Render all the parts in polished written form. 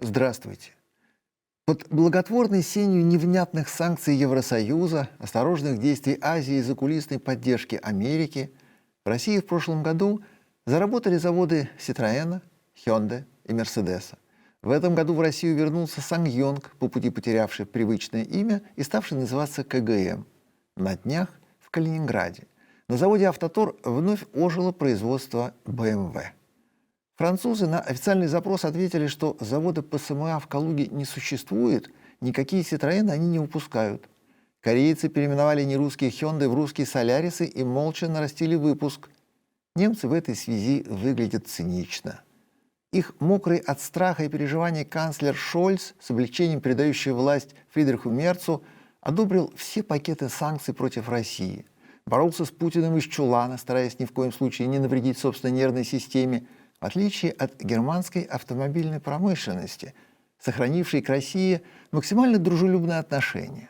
Здравствуйте. Под благотворной сенью невнятных санкций Евросоюза, осторожных действий Азии и закулисной поддержки Америки в России в прошлом году заработали заводы Citroёn, Hyundai и Мерседеса. В этом году в Россию вернулся SsangYong, по пути потерявший привычное имя и ставший называться КГМ. На днях в Калининграде на заводе «Автотор» вновь ожило производство BMW. Французы на официальный запрос ответили, что завода ПСМА в Калуге не существует, никакие Citroёны они не выпускают. Корейцы переименовали нерусские Hyundai в русские Солярисы и молча нарастили выпуск. Немцы в этой связи выглядят цинично. Их мокрый от страха и переживаний канцлер Шольц, с облегчением передающий власть Фридриху Мерцу, одобрил все пакеты санкций против России. Боролся с Путиным из чулана, стараясь ни в коем случае не навредить собственной нервной системе, в отличие от германской автомобильной промышленности, сохранившей к России максимально дружелюбное отношение.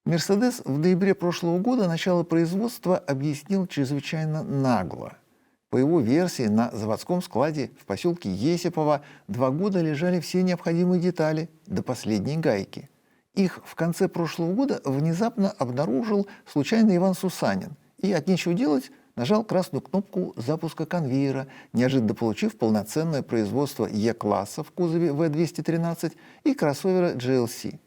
«Мерседес» в ноябре прошлого года начало производства объяснил чрезвычайно нагло. По его версии, на заводском складе в поселке Есипово 2 года лежали все необходимые детали до последней гайки. Их в конце прошлого года внезапно обнаружил случайно Иван Сусанин и от нечего делать нажал красную кнопку запуска конвейера, неожиданно получив полноценное производство Е-класса в кузове В-213 и кроссовера GLC.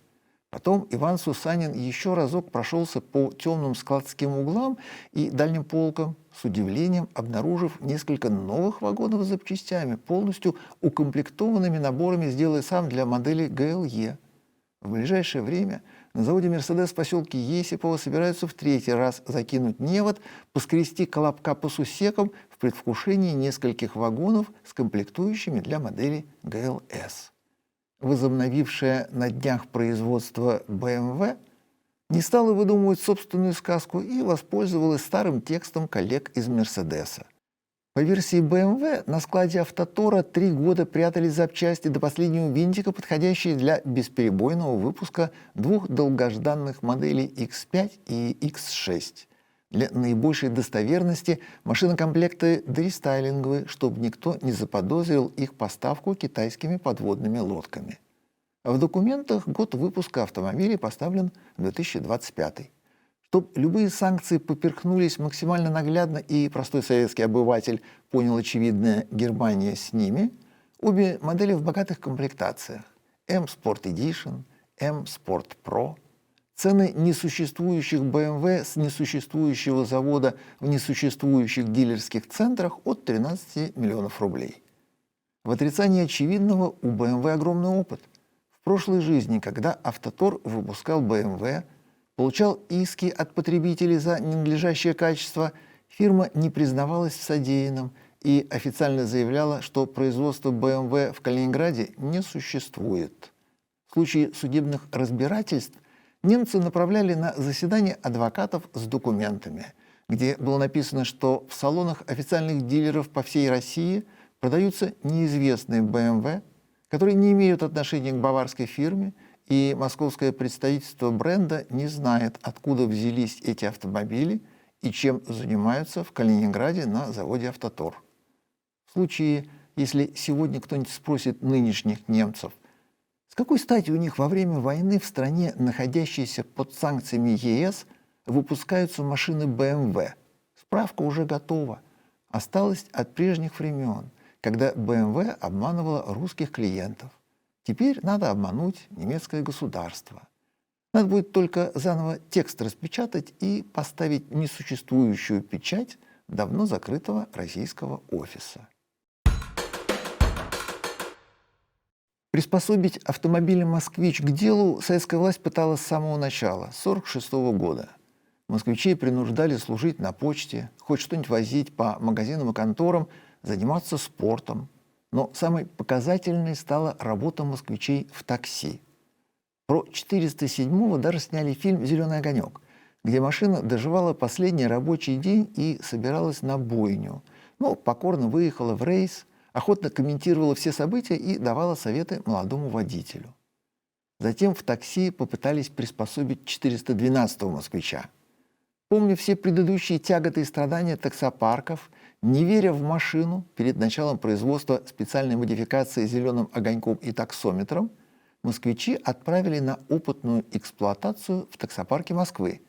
Потом Иван Сусанин еще разок прошелся по темным складским углам и дальним полкам, с удивлением обнаружив несколько новых вагонов с запчастями, полностью укомплектованными наборами «Сделай сам» для модели ГЛЕ. В ближайшее время на заводе «Мерседес» в поселке Есипово собираются в 3-й раз закинуть невод, поскрести колобка по сусекам в предвкушении нескольких вагонов с комплектующими для модели ГЛС. Возобновившая на днях производство BMW не стала выдумывать собственную сказку и воспользовалась старым текстом коллег из «Мерседеса». По версии BMW, на складе «Автотора» 3 года прятали запчасти до последнего винтика, подходящие для бесперебойного выпуска 2 долгожданных моделей X5 и X6. Для наибольшей достоверности машинокомплекты дорестайлинговые, чтобы никто не заподозрил их поставку китайскими подводными лодками. В документах год выпуска автомобилей поставлен 2025. Чтобы любые санкции поперхнулись максимально наглядно и простой советский обыватель понял очевидное «Германия с ними», обе модели в богатых комплектациях M Sport Edition, M Sport Pro. Цены несуществующих BMW с несуществующего завода в несуществующих дилерских центрах от 13 миллионов рублей. В отрицании очевидного у BMW огромный опыт. В прошлой жизни, когда «Автотор» выпускал BMW, получал иски от потребителей за ненадлежащее качество, фирма не признавалась в содеянном и официально заявляла, что производство BMW в Калининграде не существует. В случае судебных разбирательств немцы направляли на заседание адвокатов с документами, где было написано, что в салонах официальных дилеров по всей России продаются неизвестные BMW, которые не имеют отношения к баварской фирме, и московское представительство бренда не знает, откуда взялись эти автомобили и чем занимаются в Калининграде на заводе «Автотор». В случае, если сегодня кто-нибудь спросит нынешних немцев, с какой стати у них во время войны в стране, находящейся под санкциями ЕС, выпускаются машины BMW, справка уже готова. Осталась от прежних времен, когда BMW обманывала русских клиентов. Теперь надо обмануть немецкое государство. Надо будет только заново текст распечатать и поставить несуществующую печать давно закрытого российского офиса. Приспособить автомобиль «Москвич» к делу советская власть пыталась с самого начала, с 1946 года. Москвичей принуждали служить на почте, хоть что-нибудь возить по магазинам и конторам, заниматься спортом. Но самой показательной стала работа москвичей в такси. Про 407-го даже сняли фильм «Зеленый огонек», где машина доживала последний рабочий день и собиралась на бойню, но покорно выехала в рейс, охотно комментировала все события и давала советы молодому водителю. Затем в такси попытались приспособить 412-го москвича. Помню все предыдущие тяготы и страдания таксопарков, не веря в машину перед началом производства специальной модификации зеленым огоньком и таксометром, москвичи отправили на опытную эксплуатацию в таксопарке Москвы.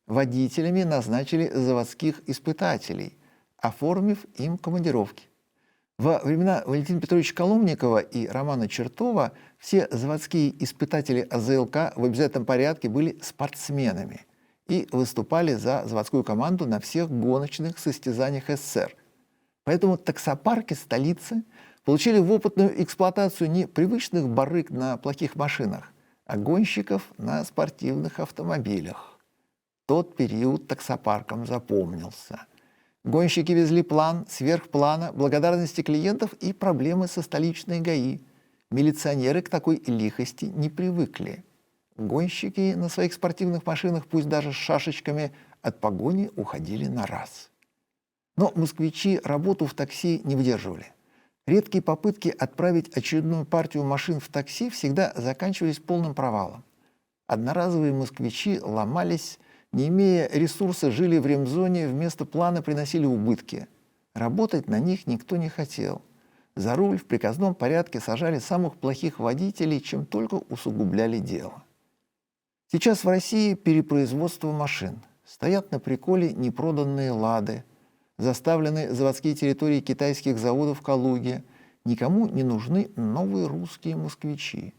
Водителями назначили заводских испытателей, оформив им командировки. Во времена Валентина Петровича Коломникова и Романа Чертова все заводские испытатели АЗЛК в обязательном порядке были спортсменами и выступали за заводскую команду на всех гоночных состязаниях СССР. Поэтому таксопарки столицы получили в опытную эксплуатацию не привычных барыг на плохих машинах, а гонщиков на спортивных автомобилях. Тот период таксопаркам запомнился. Гонщики везли план, сверхплана, благодарности клиентов и проблемы со столичной ГАИ. Милиционеры к такой лихости не привыкли. Гонщики на своих спортивных машинах, пусть даже с шашечками, от погони уходили на раз. Но москвичи работу в такси не выдерживали. Редкие попытки отправить очередную партию машин в такси всегда заканчивались полным провалом. Одноразовые москвичи ломались, не имея ресурса, жили в ремзоне, вместо плана приносили убытки. Работать на них никто не хотел. За руль в приказном порядке сажали самых плохих водителей, чем только усугубляли дело. Сейчас в России перепроизводство машин. Стоят на приколе непроданные «Лады», заставлены заводские территории китайских заводов в Калуге. Никому не нужны новые русские москвичи.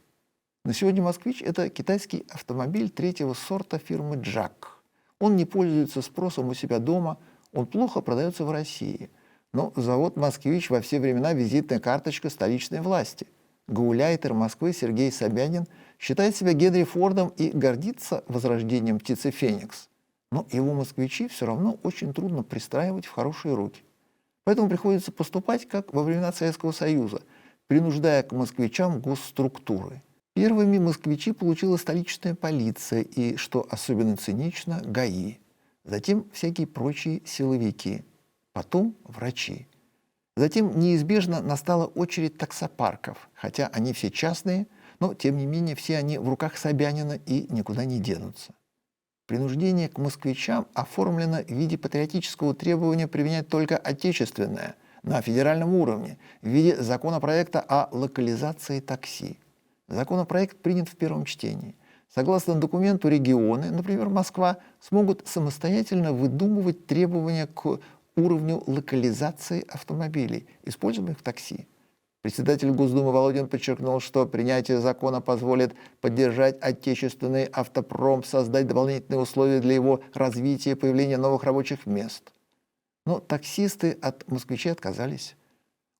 На сегодня москвич – это китайский автомобиль третьего сорта фирмы «Джак». Он не пользуется спросом у себя дома, он плохо продается в России. Но завод «Москвич» во все времена визитная карточка столичной власти. Гауляйтер Москвы Сергей Собянин считает себя Генри Фордом и гордится возрождением птицы Феникс. Но его москвичи все равно очень трудно пристраивать в хорошие руки. Поэтому приходится поступать, как во времена Советского Союза, принуждая к москвичам госструктуры. Первыми москвичи получила столичная полиция и, что особенно цинично, ГАИ. Затем всякие прочие силовики. Потом врачи. Затем неизбежно настала очередь таксопарков, хотя они все частные, но тем не менее все они в руках Собянина и никуда не денутся. Принуждение к москвичам оформлено в виде патриотического требования применять только отечественное на федеральном уровне в виде законопроекта о локализации такси. Законопроект принят в первом чтении. Согласно документу, регионы, например, Москва, смогут самостоятельно выдумывать требования к уровню локализации автомобилей, используемых в такси. Председатель Госдумы Володин подчеркнул, что принятие закона позволит поддержать отечественный автопром, создать дополнительные условия для его развития и появления новых рабочих мест. Но таксисты от москвичей отказались.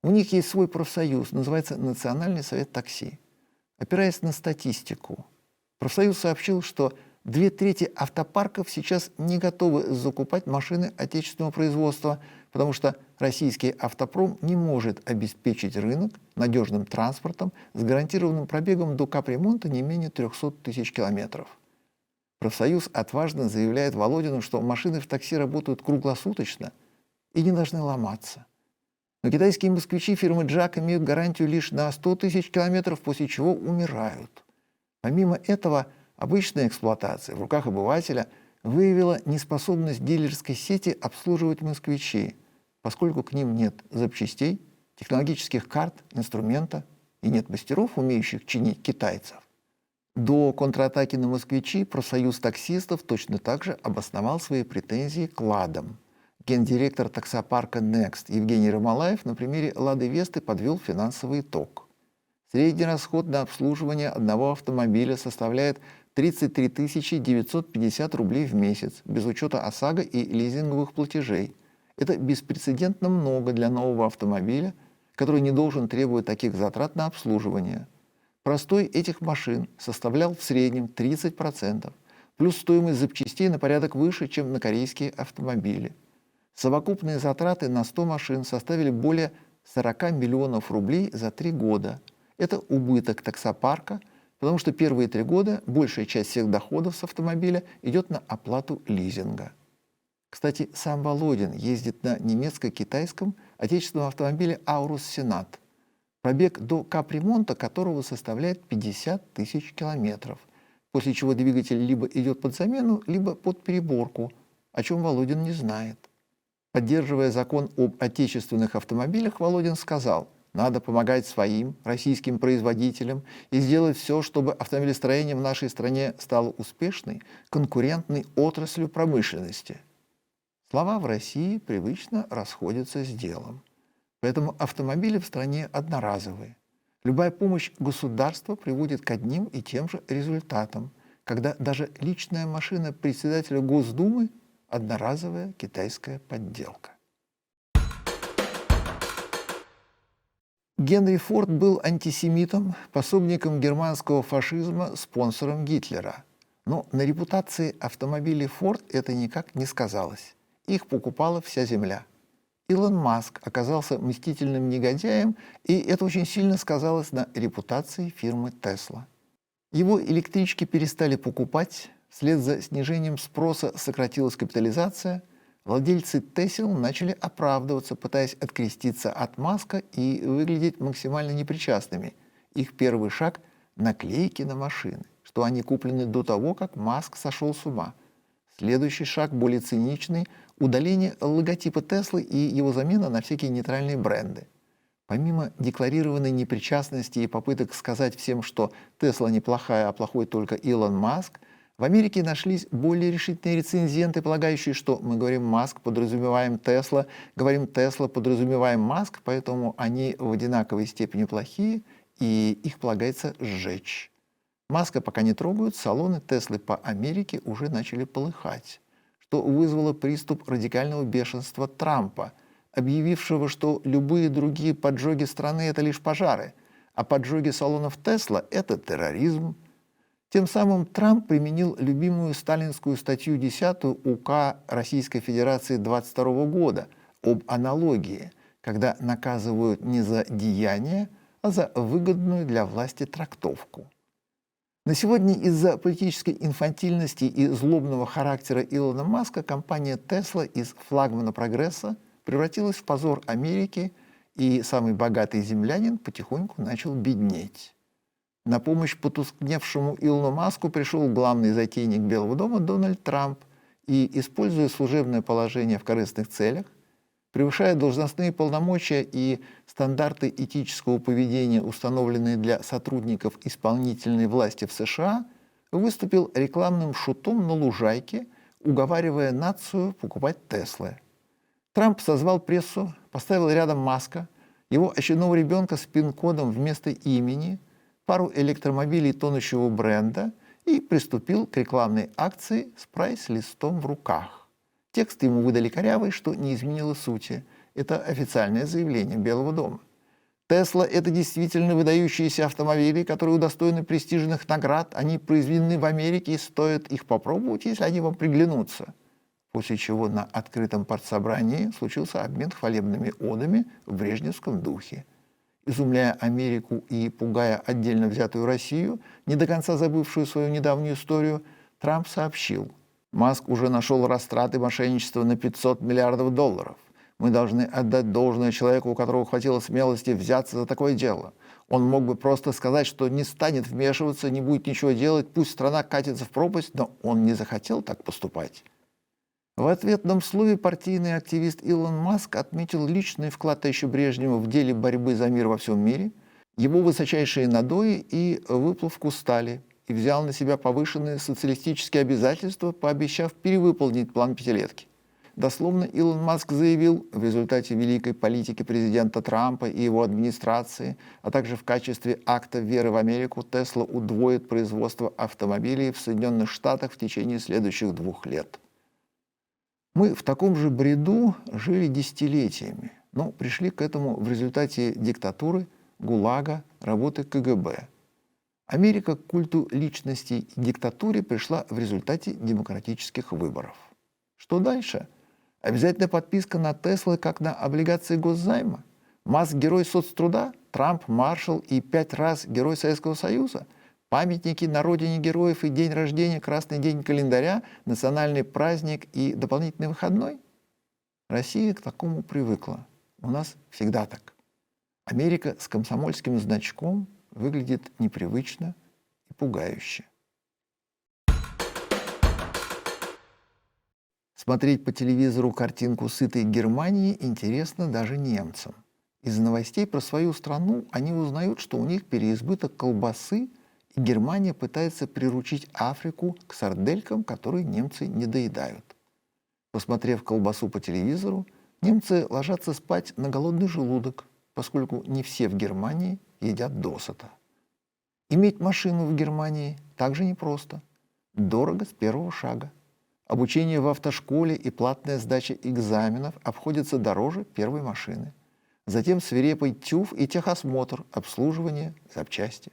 У них есть свой профсоюз, называется Национальный совет такси. Опираясь на статистику, профсоюз сообщил, что 2/3 автопарков сейчас не готовы закупать машины отечественного производства, потому что российский автопром не может обеспечить рынок надежным транспортом с гарантированным пробегом до капремонта не менее 300 тысяч километров. Профсоюз отважно заявляет Володину, что машины в такси работают круглосуточно и не должны ломаться. Но китайские москвичи фирмы «Джак» имеют гарантию лишь на 100 тысяч километров, после чего умирают. Помимо этого, обычная эксплуатация в руках обывателя выявила неспособность дилерской сети обслуживать москвичей, поскольку к ним нет запчастей, технологических карт, инструмента и нет мастеров, умеющих чинить китайцев. До контратаки на москвичи профсоюз таксистов точно так же обосновал свои претензии к «Ладам». Гендиректор таксопарка «Next» Евгений Ромалаев на примере «Лады Весты» подвел финансовый итог. Средний расход на обслуживание одного автомобиля составляет 33 950 рублей в месяц, без учета ОСАГО и лизинговых платежей. Это беспрецедентно много для нового автомобиля, который не должен требовать таких затрат на обслуживание. Простой этих машин составлял в среднем 30%, плюс стоимость запчастей на порядок выше, чем на корейские автомобили. Совокупные затраты на 100 машин составили более 40 миллионов рублей за 3 года. Это убыток таксопарка, потому что первые 3 года большая часть всех доходов с автомобиля идет на оплату лизинга. Кстати, сам Володин ездит на немецко-китайском отечественном автомобиле «Аурус Сенат», пробег до капремонта которого составляет 50 тысяч километров, после чего двигатель либо идет под замену, либо под переборку. о чем Володин не знает. Поддерживая закон об отечественных автомобилях, Володин сказал: надо помогать своим российским производителям и сделать все, чтобы автомобилестроение в нашей стране стало успешной, конкурентной отраслью промышленности. Слова в России привычно расходятся с делом. Поэтому автомобили в стране одноразовые. Любая помощь государства приводит к одним и тем же результатам, когда даже личная машина председателя Госдумы – одноразовая китайская подделка. Генри Форд был антисемитом, пособником германского фашизма, спонсором Гитлера. Но на репутации автомобилей Форд это никак не сказалось. Их покупала вся земля. Илон Маск оказался мстительным негодяем, и это очень сильно сказалось на репутации фирмы Tesla. Его электрички перестали покупать, вслед за снижением спроса сократилась капитализация, владельцы Тесел начали оправдываться, пытаясь откреститься от Маска и выглядеть максимально непричастными. Их первый шаг – наклейки на машины, что они куплены до того, как Маск сошел с ума. Следующий шаг, более циничный – удаление логотипа Теслы и его замена на всякие нейтральные бренды. Помимо декларированной непричастности и попыток сказать всем, что Тесла неплохая, а плохой только Илон Маск, в Америке нашлись более решительные рецензенты, полагающие, что мы говорим Маск, подразумеваем Тесла, говорим Тесла, подразумеваем Маск, поэтому они в одинаковой степени плохие, и их полагается сжечь. Маска пока не трогают, салоны Теслы по Америке уже начали полыхать, что вызвало приступ радикального бешенства Трампа, объявившего, что любые другие поджоги страны – это лишь пожары, а поджоги салонов Тесла – это терроризм. Тем самым Трамп применил любимую сталинскую статью 10 УК Российской Федерации 22 года об аналогии, когда наказывают не за деяния, а за выгодную для власти трактовку. На сегодня из-за политической инфантильности и злобного характера Илона Маска компания Tesla из флагмана прогресса превратилась в позор Америки, и самый богатый землянин потихоньку начал беднеть. На помощь потускневшему Илону Маску пришел главный затейник Белого дома Дональд Трамп и, используя служебное положение в корыстных целях, превышая должностные полномочия и стандарты этического поведения, установленные для сотрудников исполнительной власти в США, выступил рекламным шутом на лужайке, уговаривая нацию покупать Теслы. Трамп созвал прессу, поставил рядом Маска, его очередного ребенка с пин-кодом вместо имени, пару электромобилей тонущего бренда и приступил к рекламной акции с прайс-листом в руках. Текст ему выдали корявый, что не изменило сути. Это официальное заявление Белого дома. Тесла – это действительно выдающиеся автомобили, которые удостоены престижных наград. Они произведены в Америке и стоит их попробовать, если они вам приглянутся. После чего на открытом партсобрании случился обмен хвалебными одами в брежневском духе. Изумляя Америку и пугая отдельно взятую Россию, не до конца забывшую свою недавнюю историю, Трамп сообщил: Маск уже нашел растраты мошенничества на $500 миллиардов. Мы должны отдать должное человеку, у которого хватило смелости взяться за такое дело. Он мог бы просто сказать, что не станет вмешиваться, не будет ничего делать, пусть страна катится в пропасть, но он не захотел так поступать. В ответном слове партийный активист Илон Маск отметил личный вклад товарища Брежнева в деле борьбы за мир во всем мире, его высочайшие надои и выплавку стали, и взял на себя повышенные социалистические обязательства, пообещав перевыполнить план пятилетки. Дословно Илон Маск заявил: в результате великой политики президента Трампа и его администрации, а также в качестве акта веры в Америку, Тесла удвоит производство автомобилей в Соединенных Штатах в течение следующих 2 лет. Мы в таком же бреду жили десятилетиями, но пришли к этому в результате диктатуры, ГУЛАГа, работы КГБ. Америка к культу личности и диктатуре пришла в результате демократических выборов. Что дальше? Обязательно подписка на Теслы, как на облигации госзайма? Маск – герой соцтруда, Трамп – маршал и 5 раз герой Советского Союза? Памятники на родине героев и день рождения, красный день календаря, национальный праздник и дополнительный выходной? Россия к такому привыкла. У нас всегда так. Америка с комсомольским значком выглядит непривычно и пугающе. Смотреть по телевизору картинку сытой Германии интересно даже немцам. Из новостей про свою страну они узнают, что у них переизбыток колбасы, и Германия пытается приручить Африку к сарделькам, которые немцы не доедают. Посмотрев колбасу по телевизору, немцы ложатся спать на голодный желудок, поскольку не все в Германии едят досыта. Иметь машину в Германии также непросто. Дорого с первого шага. Обучение в автошколе и платная сдача экзаменов обходятся дороже первой машины. Затем свирепый тюф и техосмотр, обслуживание, запчасти.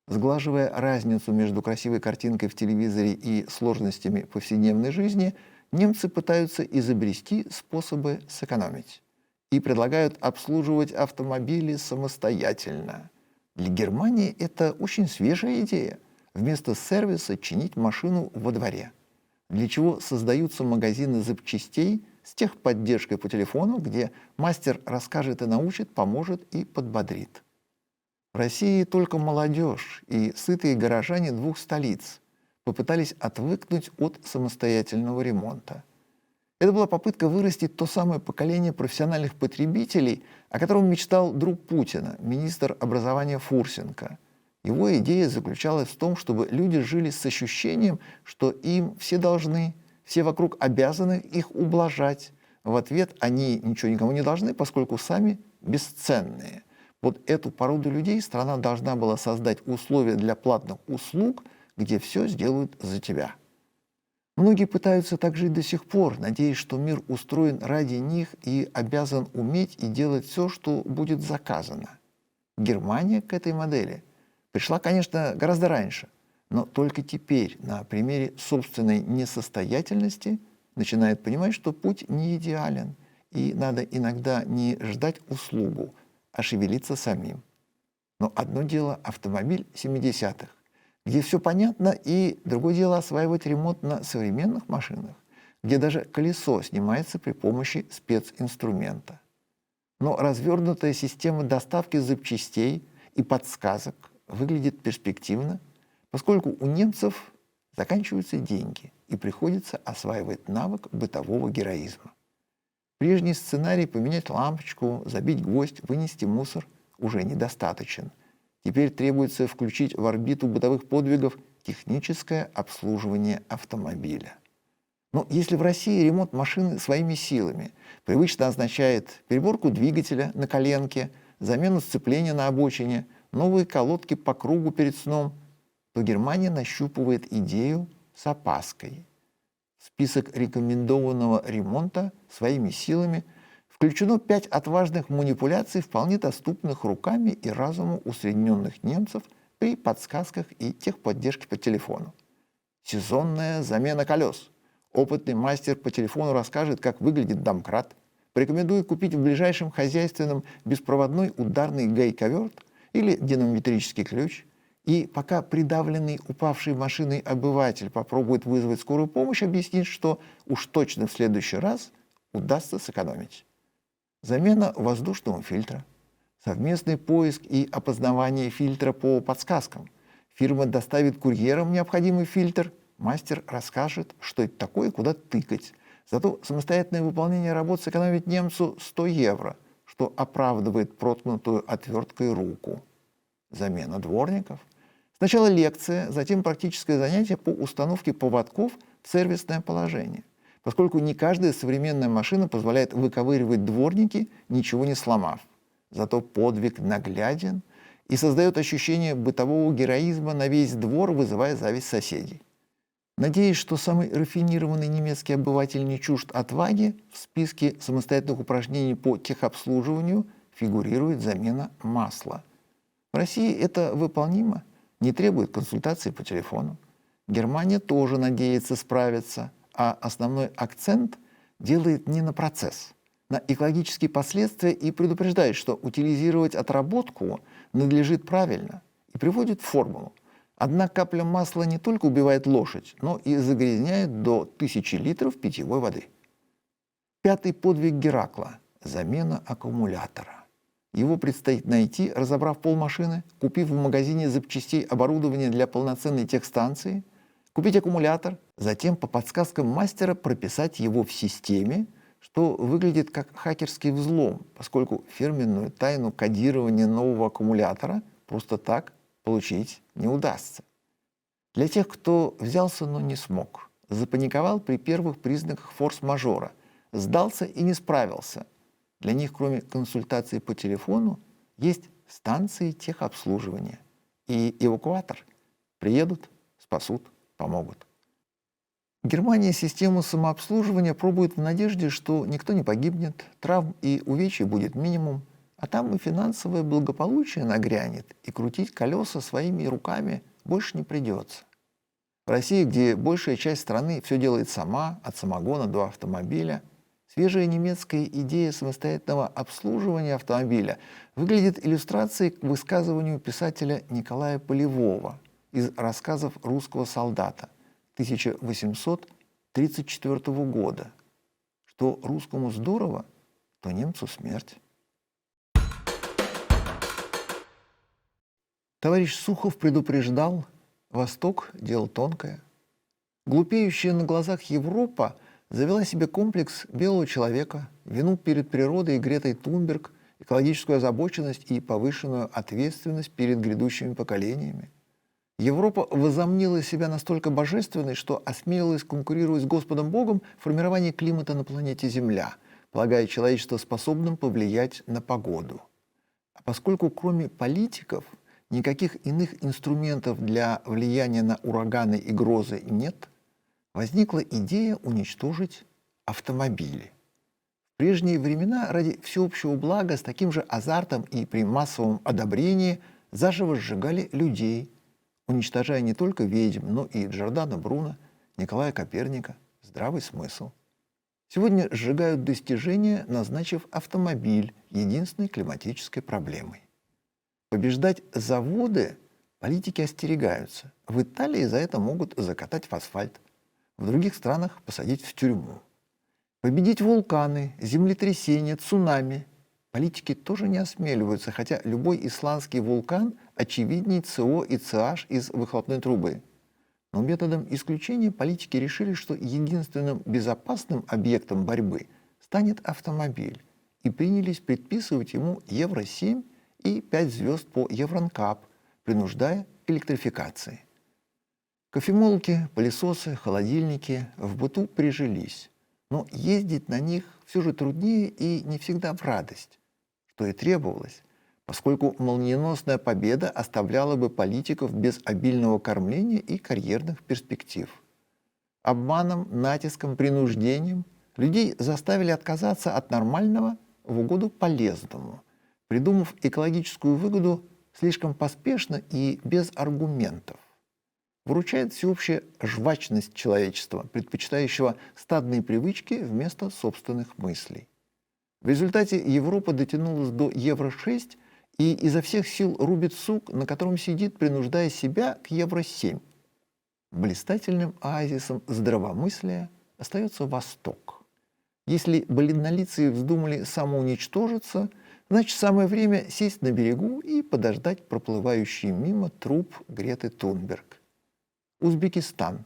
Сглаживая разницу между красивой картинкой в телевизоре и сложностями повседневной жизни, немцы пытаются изобрести способы сэкономить и предлагают обслуживать автомобили самостоятельно. Для Германии это очень свежая идея – вместо сервиса чинить машину во дворе, для чего создаются магазины запчастей с техподдержкой по телефону, где мастер расскажет и научит, поможет и подбодрит. В России только молодежь и сытые горожане двух столиц попытались отвыкнуть от самостоятельного ремонта. Это была попытка вырастить то самое поколение профессиональных потребителей, о котором мечтал друг Путина, министр образования Фурсенко. Его идея заключалась в том, чтобы люди жили с ощущением, что им все должны, все вокруг обязаны их ублажать. В ответ они ничего никому не должны, поскольку сами бесценные. Вот эту породу людей страна должна была создать условия для платных услуг, где все сделают за тебя. Многие пытаются так жить до сих пор, надеясь, что мир устроен ради них и обязан уметь и делать все, что будет заказано. Германия к этой модели пришла, конечно, гораздо раньше, но только теперь на примере собственной несостоятельности начинает понимать, что путь не идеален, и надо иногда не ждать услугу, а шевелиться самим. Но одно дело автомобиль 70-х, где все понятно, и другое дело осваивать ремонт на современных машинах, где даже колесо снимается при помощи специнструмента. Но развернутая система доставки запчастей и подсказок выглядит перспективно, поскольку у немцев заканчиваются деньги и приходится осваивать навык бытового героизма. Прежний сценарий поменять лампочку, забить гвоздь, вынести мусор уже недостаточен. Теперь требуется включить в орбиту бытовых подвигов техническое обслуживание автомобиля. Но если в России ремонт машины своими силами привычно означает переборку двигателя на коленке, замену сцепления на обочине, новые колодки по кругу перед сном, то Германия нащупывает идею с опаской. В список рекомендованного ремонта своими силами включено 5 отважных манипуляций, вполне доступных руками и разуму усредненных немцев при подсказках и техподдержке по телефону. Сезонная замена колес. Опытный мастер по телефону расскажет, как выглядит домкрат. Порекомендует купить в ближайшем хозяйственном беспроводной ударный гайковерт или динамометрический ключ. И пока придавленный упавшей машиной обыватель попробует вызвать скорую помощь, объяснит, что уж точно в следующий раз удастся сэкономить. Замена воздушного фильтра, совместный поиск и опознавание фильтра по подсказкам. Фирма доставит курьерам необходимый фильтр, мастер расскажет, что это такое и куда тыкать. Зато самостоятельное выполнение работ сэкономит немцу 100 евро, что оправдывает проткнутую отверткой руку. Замена дворников. Сначала лекция, затем практическое занятие по установке поводков в сервисное положение, поскольку не каждая современная машина позволяет выковыривать дворники, ничего не сломав. Зато подвиг нагляден и создает ощущение бытового героизма на весь двор, вызывая зависть соседей. Надеюсь, что самый рафинированный немецкий обыватель не чужд отваги, в списке самостоятельных упражнений по техобслуживанию фигурирует замена масла. В России это выполнимо, не требует консультации по телефону. Германия тоже надеется справиться, а основной акцент делает не на процесс, на экологические последствия и предупреждает, что утилизировать отработку надлежит правильно и приводит формулу. Одна капля масла не только убивает лошадь, но и загрязняет до 1000 литров питьевой воды. 5-й подвиг Геракла – замена аккумулятора. Его предстоит найти, разобрав полмашины, купив в магазине запчастей оборудование для полноценной техстанции, купить аккумулятор, Затем по подсказкам мастера прописать его в системе, что выглядит как хакерский взлом, поскольку фирменную тайну кодирования нового аккумулятора просто так получить не удастся. Для тех, кто взялся, но не смог, запаниковал при первых признаках форс-мажора, сдался и не справился, для них, кроме консультации по телефону, есть станции техобслуживания и эвакуатор. Приедут, спасут, помогут. Германия систему самообслуживания пробует в надежде, что никто не погибнет, травм и увечий будет минимум, а там и финансовое благополучие нагрянет, и крутить колеса своими руками больше не придется. В России, где большая часть страны все делает сама, от самогона до автомобиля, свежая немецкая идея самостоятельного обслуживания автомобиля выглядит иллюстрацией к высказыванию писателя Николая Полевого из рассказов русского солдата 1834 года. Что русскому здорово, то немцу смерть. Товарищ Сухов предупреждал: Восток – дело тонкое. Глупеющая на глазах Европа завела себе комплекс белого человека, вину перед природой и Гретой Тунберг, экологическую озабоченность и повышенную ответственность перед грядущими поколениями. Европа возомнила себя настолько божественной, что осмелилась конкурировать с Господом Богом в формировании климата на планете Земля, полагая человечество способным повлиять на погоду. А поскольку кроме политиков никаких иных инструментов для влияния на ураганы и грозы нет, возникла идея уничтожить автомобили. В прежние времена ради всеобщего блага с таким же азартом и при массовом одобрении заживо сжигали людей, уничтожая не только ведьм, но и Джордано Бруно, Николая Коперника, здравый смысл. Сегодня сжигают достижения, назначив автомобиль единственной климатической проблемой. Побеждать заводы политики остерегаются. В Италии за это могут закатать в асфальт, в других странах посадить в тюрьму. Победить вулканы, землетрясения, цунами политики тоже не осмеливаются, хотя любой исландский вулкан очевиднее СО и CH из выхлопной трубы. Но методом исключения политики решили, что единственным безопасным объектом борьбы станет автомобиль, и принялись предписывать ему Евро-7 и 5 звезд по Евронкап, принуждая к электрификации. Кофемолки, пылесосы, холодильники в быту прижились, но ездить на них все же труднее и не всегда в радость, что и требовалось, поскольку молниеносная победа оставляла бы политиков без обильного кормления и карьерных перспектив. Обманом, натиском, принуждением людей заставили отказаться от нормального в угоду полезному, придумав экологическую выгоду слишком поспешно и без аргументов. Выручает всеобщая жвачность человечества, предпочитающего стадные привычки вместо собственных мыслей. В результате Европа дотянулась до Евро-6 и изо всех сил рубит сук, на котором сидит, принуждая себя к Евро-7. Блистательным оазисом здравомыслия остается Восток. Если бледнолицые вздумали самоуничтожиться, значит, самое время сесть на берегу и подождать проплывающий мимо труп Греты Тунберг. Узбекистан.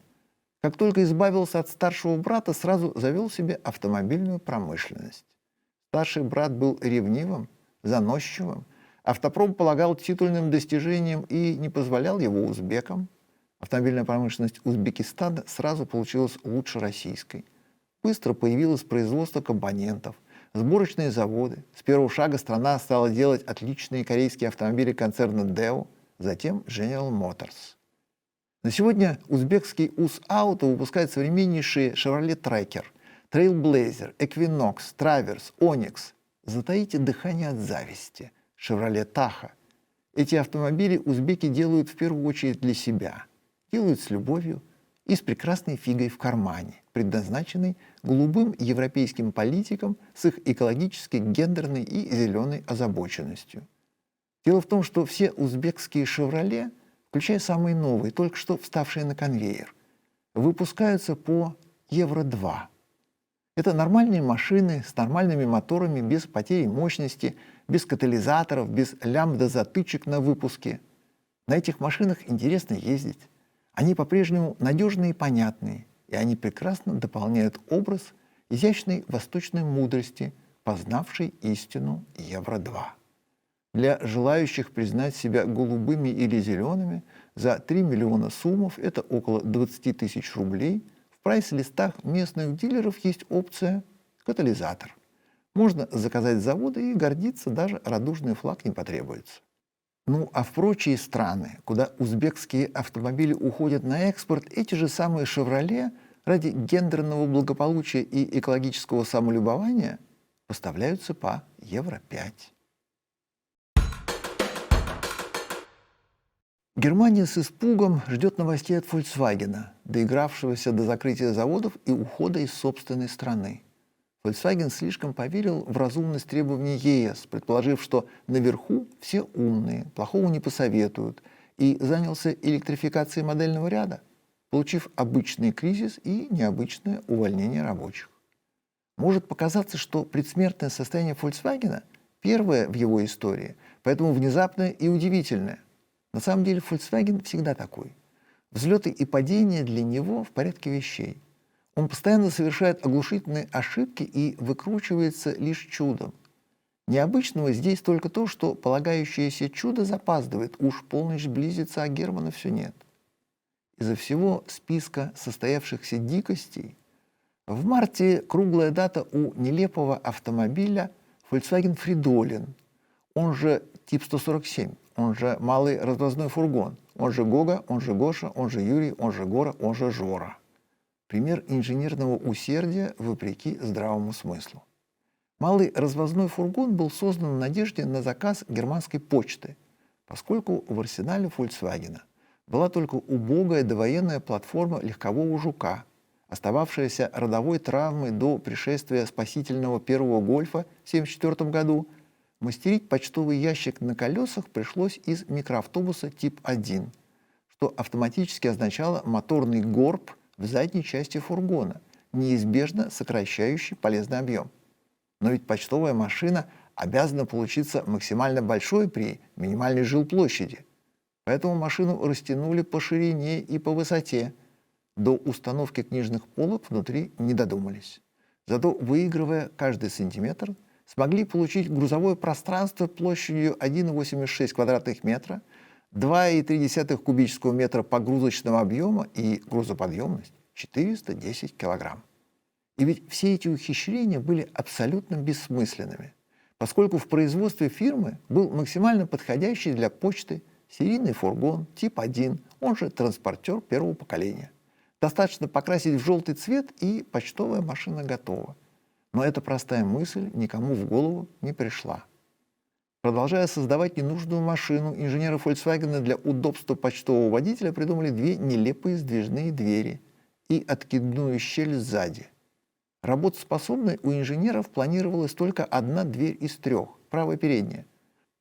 Как только избавился от старшего брата, сразу завел себе автомобильную промышленность. Старший брат был ревнивым, заносчивым. Автопром полагал титульным достижением и не позволял его узбекам. Автомобильная промышленность Узбекистана сразу получилась лучше российской. Быстро появилось производство компонентов, сборочные заводы. С первого шага страна стала делать отличные корейские автомобили концерна Daewoo, затем General Motors. На сегодня узбекский УЗ-Ауто выпускает современнейшие Chevrolet Tracker, Trailblazer, Equinox, Traverse, Onyx. Затаите дыхание от зависти. Chevrolet Tahoe. Эти автомобили узбеки делают в первую очередь для себя. Делают с любовью и с прекрасной фигой в кармане, предназначенной голубым европейским политикам с их экологически гендерной и зеленой озабоченностью. Дело в том, что все узбекские «Шевроле», включая самые новые, только что вставшие на конвейер, выпускаются по Евро-2. Это нормальные машины с нормальными моторами, без потери мощности, без катализаторов, без лямбда-затычек на выпуске. На этих машинах интересно ездить. Они по-прежнему надежные и понятные, и они прекрасно дополняют образ изящной восточной мудрости, познавшей истину Евро-2. Для желающих признать себя голубыми или зелеными за 3 миллиона сумов, это около 20 тысяч рублей, в прайс-листах местных дилеров есть опция «катализатор». Можно заказать с завода и гордиться, даже радужный флаг не потребуется. Ну а в прочие страны, куда узбекские автомобили уходят на экспорт, эти же самые «Шевроле» ради гендерного благополучия и экологического самолюбования поставляются по Евро-5. Германия с испугом ждет новостей от Volkswagen, доигравшегося до закрытия заводов и ухода из собственной страны. Volkswagen слишком поверил в разумность требований ЕС, предположив, что наверху все умные, плохого не посоветуют, и занялся электрификацией модельного ряда, получив обычный кризис и необычное увольнение рабочих. Может показаться, что предсмертное состояние Volkswagen первое в его истории, поэтому внезапное и удивительное. На самом деле Volkswagen всегда такой. Взлеты и падения для него в порядке вещей. Он постоянно совершает оглушительные ошибки и выкручивается лишь чудом. Необычного здесь только то, что полагающееся чудо запаздывает, уж полночь близится, а Германа все нет. Из-за всего списка состоявшихся дикостей в марте круглая дата у нелепого автомобиля Volkswagen Fridolin, он же тип 147, он же малый развозной фургон, он же Гога, он же Гоша, он же Юрий, он же Гора, он же Жора. Пример инженерного усердия вопреки здравому смыслу. Малый развозной фургон был создан в надежде на заказ германской почты, поскольку в арсенале Volkswagen была только убогая довоенная платформа легкового «Жука», остававшаяся родовой травмой до пришествия спасительного первого «Гольфа» в 1974 году. Мастерить почтовый ящик на колесах пришлось из микроавтобуса тип 1, что автоматически означало моторный горб в задней части фургона, неизбежно сокращающий полезный объем. Но ведь почтовая машина обязана получиться максимально большой при минимальной жилплощади. Поэтому машину растянули по ширине и по высоте. До установки книжных полок внутри не додумались. Зато, выигрывая каждый сантиметр, смогли получить грузовое пространство площадью 1,86 квадратных метра, 2,3 кубического метра погрузочного объема и грузоподъемность 410 килограмм. И ведь все эти ухищрения были абсолютно бессмысленными, поскольку в производстве фирмы был максимально подходящий для почты серийный фургон тип 1, он же транспортер первого поколения. Достаточно покрасить в желтый цвет, и почтовая машина готова. Но эта простая мысль никому в голову не пришла. Продолжая создавать ненужную машину, инженеры Volkswagen для удобства почтового водителя придумали две нелепые сдвижные двери и откидную щель сзади. Работоспособной у инженеров планировалась только одна дверь из трех, правая передняя.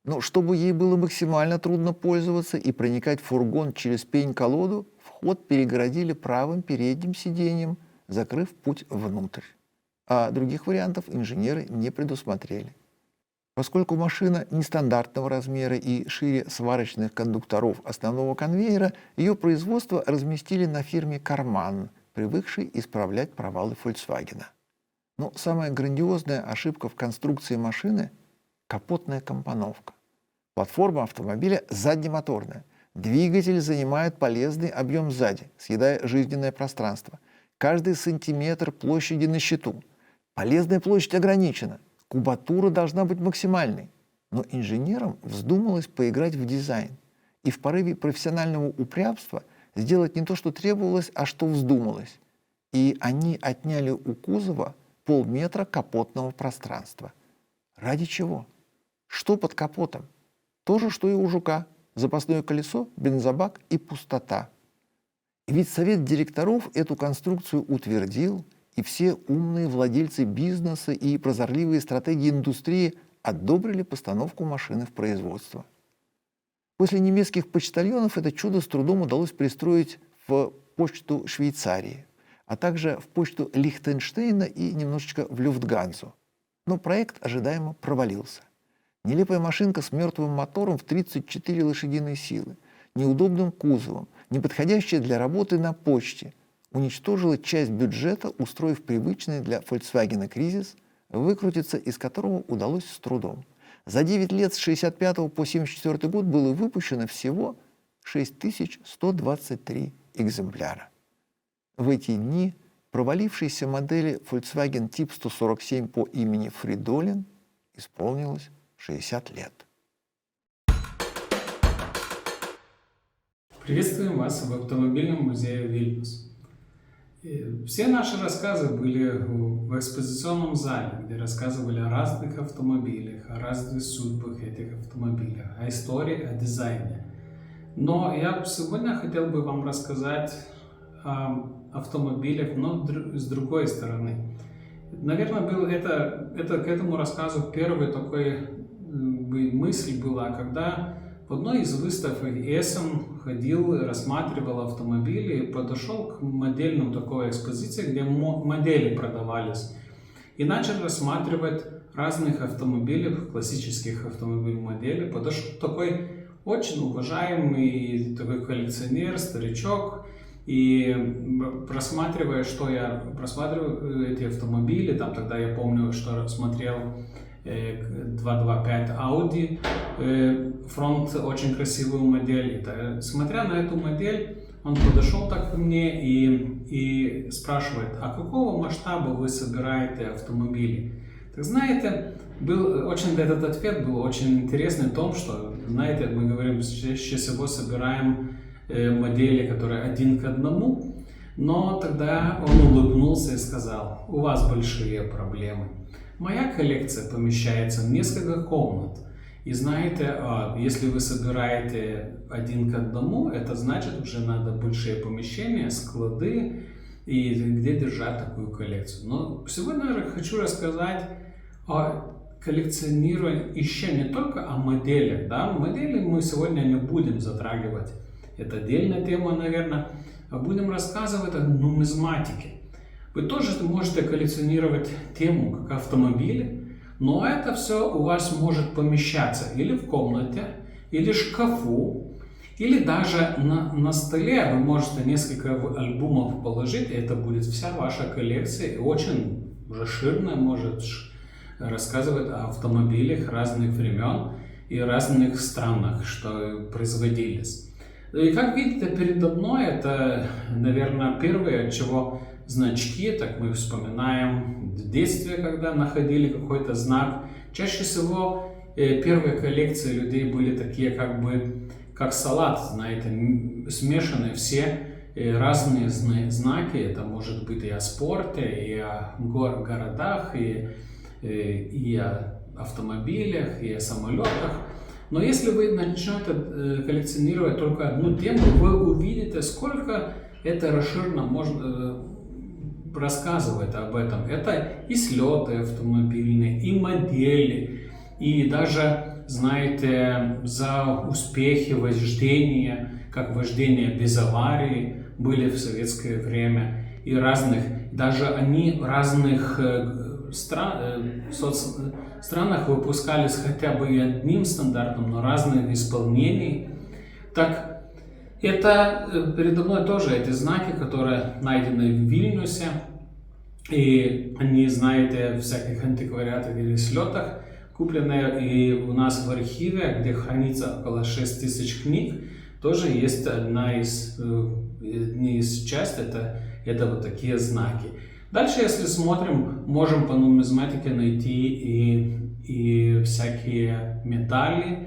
Но чтобы ей было максимально трудно пользоваться и проникать в фургон через пень-колоду, вход перегородили правым передним сиденьем, закрыв путь внутрь. А других вариантов инженеры не предусмотрели. Поскольку машина нестандартного размера и шире сварочных кондукторов основного конвейера, ее производство разместили на фирме «Карман», привыкшей исправлять провалы Volkswagen. Но самая грандиозная ошибка в конструкции машины – капотная компоновка. Платформа автомобиля заднемоторная. Двигатель занимает полезный объем сзади, съедая жизненное пространство. Каждый сантиметр площади на счету. Полезная площадь ограничена. Кубатура должна быть максимальной. Но инженерам вздумалось поиграть в дизайн. И в порыве профессионального упрямства сделать не то, что требовалось, а что вздумалось. И они отняли у кузова полметра капотного пространства. Ради чего? Что под капотом? То же, что и у «Жука». Запасное колесо, бензобак и пустота. И ведь совет директоров эту конструкцию утвердил, и все умные владельцы бизнеса и прозорливые стратеги индустрии одобрили постановку машины в производство. После немецких почтальонов это чудо с трудом удалось пристроить в почту Швейцарии, а также в почту Лихтенштейна и немножечко в Люфтгансу. Но проект ожидаемо провалился. Нелепая машинка с мертвым мотором в 34 лошадиные силы, неудобным кузовом, не подходящая для работы на почте, уничтожила часть бюджета, устроив привычный для Volkswagen кризис, выкрутиться из которого удалось с трудом. За 9 лет с 1965 по 1974 год было выпущено всего 6123 экземпляра. В эти дни провалившейся модели Volkswagen Тип 147 по имени Фридолин исполнилось 60 лет. Приветствуем вас в автомобильном музее Вильнюс. Все наши рассказы были в экспозиционном зале, где рассказывали о разных автомобилях, о разных судьбах этих автомобилей, о истории, о дизайне. Но я сегодня хотел бы вам рассказать о автомобилях, но с другой стороны. Наверное, к этому рассказу первой такой мысль была, когда в одной из выставок Essen ходил, рассматривал автомобили и подошел к модельной такой экспозиции, где модели продавались. И начал рассматривать разных автомобилей, классических автомобилей моделей. Подошел такой очень уважаемый такой коллекционер, старичок. И просматривая, просматриваю эти автомобили, там тогда я помню, что смотрел 225 Audi, фронт, очень красивую модель. Смотря на эту модель, он подошел так ко мне и спрашивает, а какого масштаба вы собираете автомобили? Так знаете, этот ответ был очень интересный в том, что, знаете, мы говорим, чаще всего собираем модели, которые 1 к 1, но тогда он улыбнулся и сказал, у вас большие проблемы. Моя коллекция помещается в несколько комнат. И знаете, если вы собираете 1 к 1, это значит, уже надо большие помещения, склады, и где держать такую коллекцию. Но сегодня я хочу рассказать о коллекционировании еще не только о моделях. Да? Модели мы сегодня не будем затрагивать. Это отдельная тема, наверное. А будем рассказывать о нумизматике. Вы тоже можете коллекционировать тему как автомобили, но это все у вас может помещаться или в комнате, или в шкафу, или даже на столе. Вы можете несколько альбомов положить, и это будет вся ваша коллекция. И очень расширенно может рассказывать о автомобилях разных времен и разных странах, что производились. И как видите, передо мной это, наверное, первое, от чего значки, так мы вспоминаем в детстве, когда находили какой-то знак. Чаще всего первые коллекции людей были такие, как салат, знаете, смешаны все разные знаки. Это может быть и о спорте, и о городах, и о автомобилях, и о самолетах. Но если вы начнете коллекционировать только одну тему, вы увидите, сколько это расширенно можно рассказывать об этом. Это и слеты автомобильные, и модели, и даже, знаете, за успехи вождения, как вождение без аварии были в советское время, и даже они в разных странах выпускались хотя бы и одним стандартом, но разных исполнений. Так, это передо мной тоже эти знаки, которые найдены в Вильнюсе. И они, знаете, в всяких антиквариатах или слетах купленные. И у нас в архиве, где хранится около 6000 книг, тоже есть одна из частей, это вот такие знаки. Дальше, если смотрим, можем по нумизматике найти и всякие медали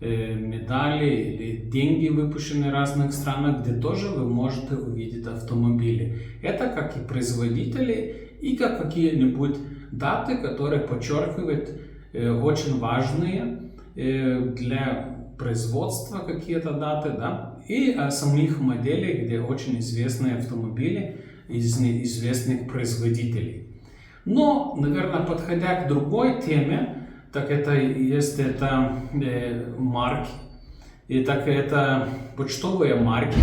или деньги, выпущенные в разных странах, где тоже вы можете увидеть автомобили. Это как и производители, и как какие-нибудь даты, которые подчеркивают очень важные для производства какие-то даты, да, и о самих моделях, где очень известные автомобили из известных производителей. Но, наверное, подходя к другой теме, так это марки. И так это почтовые марки.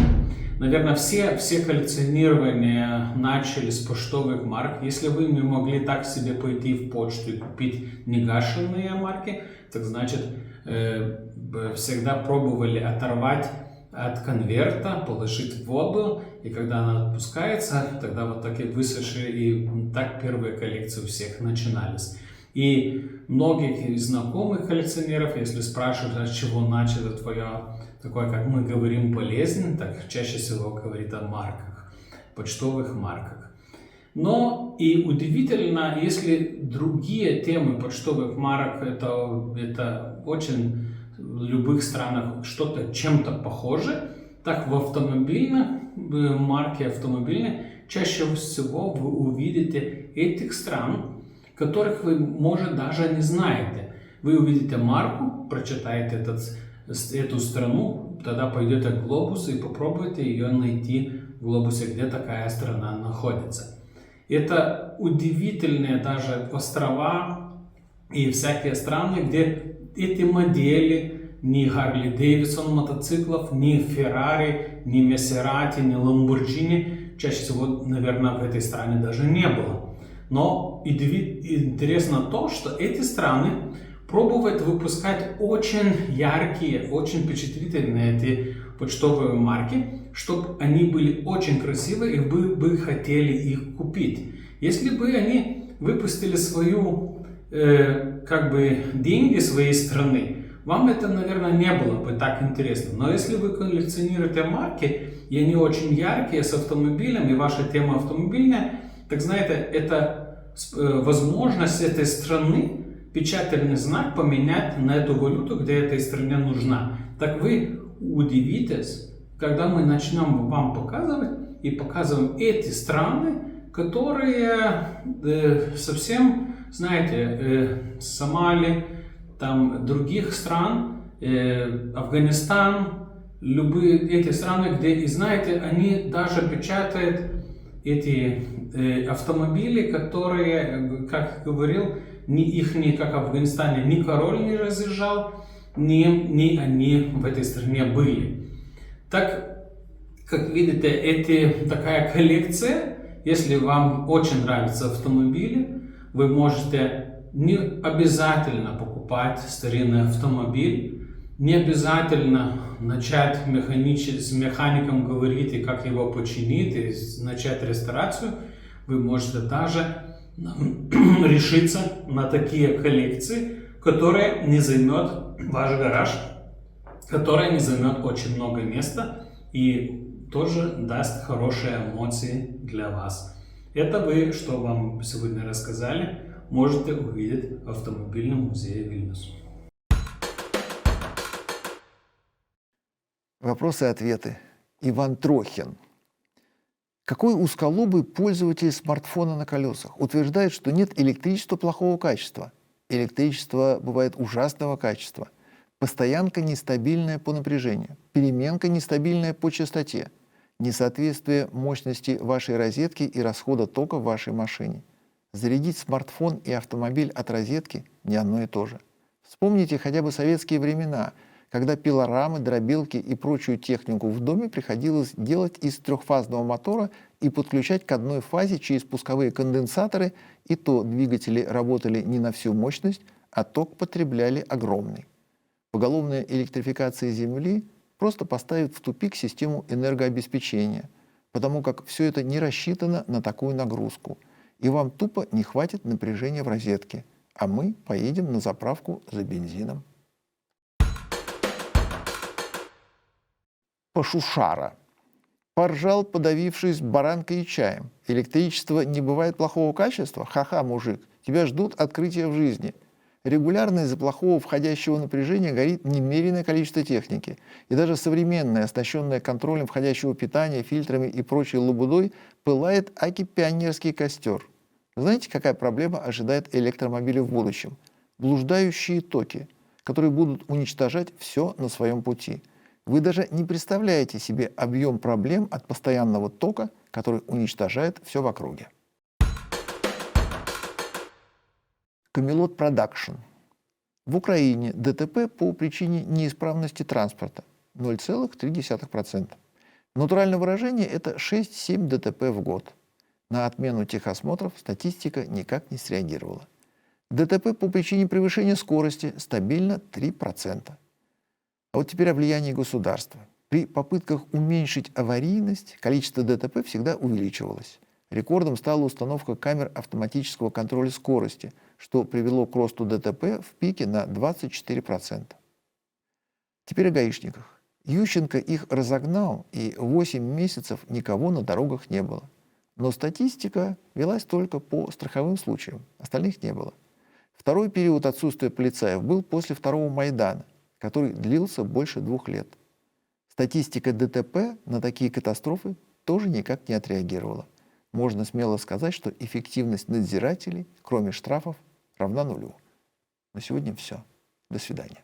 Наверное, все коллекционирования начали с почтовых марк. Если вы не могли так себе пойти в почту и купить негашенные марки, так значит, всегда пробовали оторвать от конверта, положить в воду и когда она отпускается, тогда вот такие высохшие, и так первые коллекции у всех начинались. И многих из знакомых коллекционеров, если спрашивают, а с чего начало твое, такое, как мы говорим, болезнь, так чаще всего говорит о марках, почтовых марках. Но и удивительно, если другие темы почтовых марок, это очень в любых странах что-то чем-то похоже, так в автомобильных, в марке автомобильной, чаще всего вы увидите этих стран, которых вы, может, даже не знаете. Вы увидите марку, прочитаете эту страну, тогда пойдете к глобусу и попробуйте ее найти в глобусе, где такая страна находится. Это удивительные даже острова и всякие страны, где эти модели, ни Harley Davidson мотоциклов, ни Ferrari, ни Maserati, ни Lamborghini, чаще всего, наверное, в этой стране даже не было. Но интересно то, что эти страны пробуют выпускать очень яркие, очень впечатлительные эти почтовые марки, чтобы они были очень красивые и вы бы хотели их купить. Если бы они выпустили свою, деньги своей страны, вам это, наверное, не было бы так интересно. Но если вы коллекционируете марки, и они очень яркие, с автомобилем, и ваша тема автомобильная, так знаете, это возможность этой страны печатальный знак поменять на эту валюту, где этой стране нужна. Так вы удивитесь, когда мы начнем вам показывать и показываем эти страны, которые совсем, знаете, Сомали, там других стран, Афганистан, любые эти страны, где, и знаете, они даже печатают эти автомобили, которые, как говорил, их ни как в Афганистане ни король не разъезжал, ни они в этой стране были. Так, как видите, такая коллекция, если вам очень нравятся автомобили, вы можете не обязательно покупать старинный автомобиль, не обязательно начать с механиком говорить, и как его починить, и начать реставрацию. Вы можете даже решиться на такие коллекции, которые не займет ваш гараж, которые не займет очень много места и тоже даст хорошие эмоции для вас. Это вы, что вам сегодня рассказали, можете увидеть в автомобильном музее Вильнюс. Вопросы и ответы. Иван Трохин. Какой узколобый пользователь смартфона на колесах утверждает, что нет электричества плохого качества? Электричество бывает ужасного качества. Постоянка нестабильная по напряжению, переменка нестабильная по частоте, несоответствие мощности вашей розетки и расхода тока в вашей машине. Зарядить смартфон и автомобиль от розетки не одно и то же. Вспомните хотя бы советские времена, когда пилорамы, дробилки и прочую технику в доме приходилось делать из трехфазного мотора и подключать к одной фазе через пусковые конденсаторы, и то двигатели работали не на всю мощность, а ток потребляли огромный. Поголовная электрификация Земли просто поставит в тупик систему энергообеспечения, потому как все это не рассчитано на такую нагрузку, и вам тупо не хватит напряжения в розетке, а мы поедем на заправку за бензином. Пошушара. Поржал, подавившись баранкой и чаем. Электричество не бывает плохого качества? Ха-ха, мужик, тебя ждут открытия в жизни. Регулярно из-за плохого входящего напряжения горит немеренное количество техники. И даже современная, оснащенная контролем входящего питания, фильтрами и прочей лабудой, пылает аки пионерский костер. Знаете, какая проблема ожидает электромобили в будущем? Блуждающие токи, которые будут уничтожать все на своем пути. Вы даже не представляете себе объем проблем от постоянного тока, который уничтожает все в округе. Камелот Продакшн. В Украине ДТП по причине неисправности транспорта 0,3%. Натуральное выражение – это 6-7 ДТП в год. На отмену техосмотров статистика никак не среагировала. ДТП по причине превышения скорости стабильно 3%. А вот теперь о влиянии государства. При попытках уменьшить аварийность количество ДТП всегда увеличивалось. Рекордом стала установка камер автоматического контроля скорости, что привело к росту ДТП в пике на 24%. Теперь о гаишниках. Ющенко их разогнал, и 8 месяцев никого на дорогах не было. Но статистика велась только по страховым случаям, остальных не было. Второй период отсутствия полицаев был после второго Майдана, который длился больше 2 лет. Статистика ДТП на такие катастрофы тоже никак не отреагировала. Можно смело сказать, что эффективность надзирателей, кроме штрафов, равна нулю. На сегодня все. До свидания.